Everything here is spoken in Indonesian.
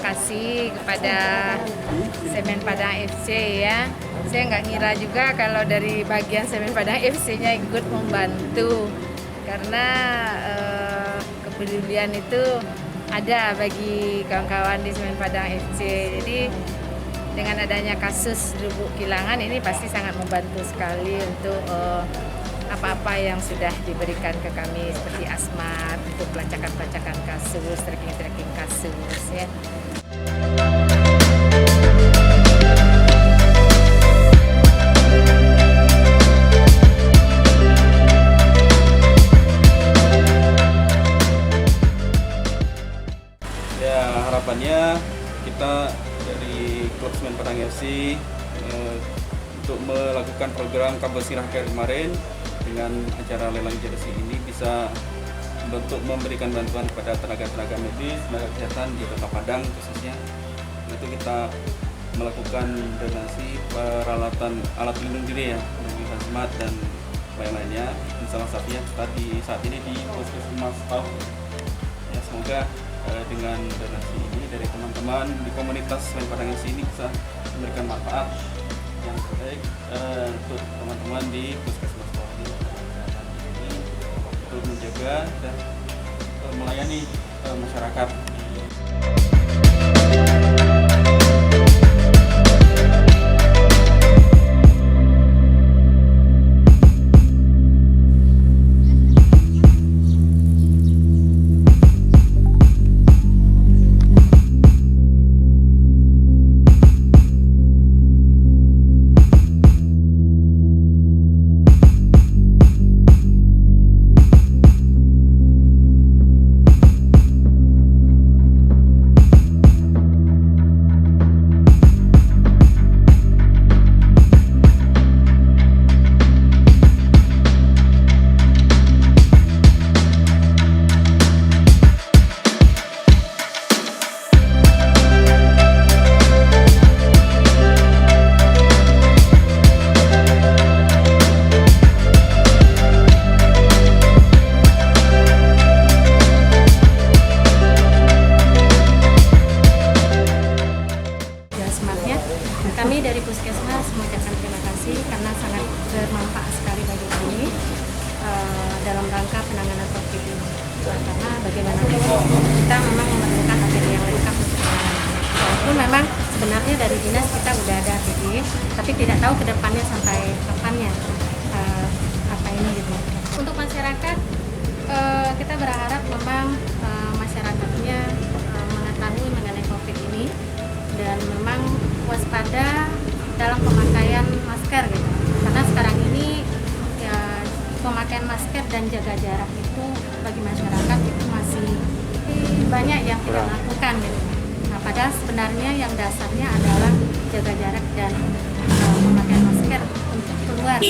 kasih kepada Semen Padang FC ya. Saya nggak ngira juga kalau dari bagian Semen Padang FC-nya ikut membantu, karena kepedulian itu ada bagi kawan-kawan di Semen Padang FC. Jadi dengan adanya kasus Lubuk Kilangan ini pasti sangat membantu sekali untuk apa-apa yang sudah diberikan ke kami seperti asmat untuk pelacakan-pelacakan kasus, tracking-tracking kasus ya. Ya, harapannya kita dari Klub Semen Padang FC untuk melakukan program kabel sirah care kemarin dengan acara lelang jersey ini bisa untuk memberikan bantuan kepada tenaga-tenaga medis, tenaga kesehatan di Kota Padang khususnya. Itu kita melakukan donasi peralatan alat pelindung diri ya, dari hazmat dan lain-lainnya. Salah satunya saat ini di Puskesmas Tau. Ya, semoga dengan donasi ini dari teman-teman di komunitas Semen Padang FC ini bisa memberikan manfaat yang baik untuk teman-teman di Puskesmas Tau ini untuk menjaga dan melayani masyarakat. Kami dari Puskesmas mengucapkan terima kasih karena sangat bermanfaat sekali bagi kami dalam rangka penanganan COVID ini. Karena bagaimanapun kita memang memerlukan APD yang lengkap untuk penanganan. Walaupun memang sebenarnya dari dinas kita sudah ada APD, tapi tidak tahu ke depannya sampai kapannya apa ini gitu. Untuk masyarakat, kita berharap memang masyarakatnya mengetahui mengenai COVID ini dan memang waspada dalam pemakaian masker gitu. Karena sekarang ini ya, pemakaian masker dan jaga jarak itu bagi masyarakat itu masih banyak yang tidak lakukan gitu. Nah, padahal sebenarnya yang dasarnya adalah jaga jarak dan pemakaian masker untuk keluar.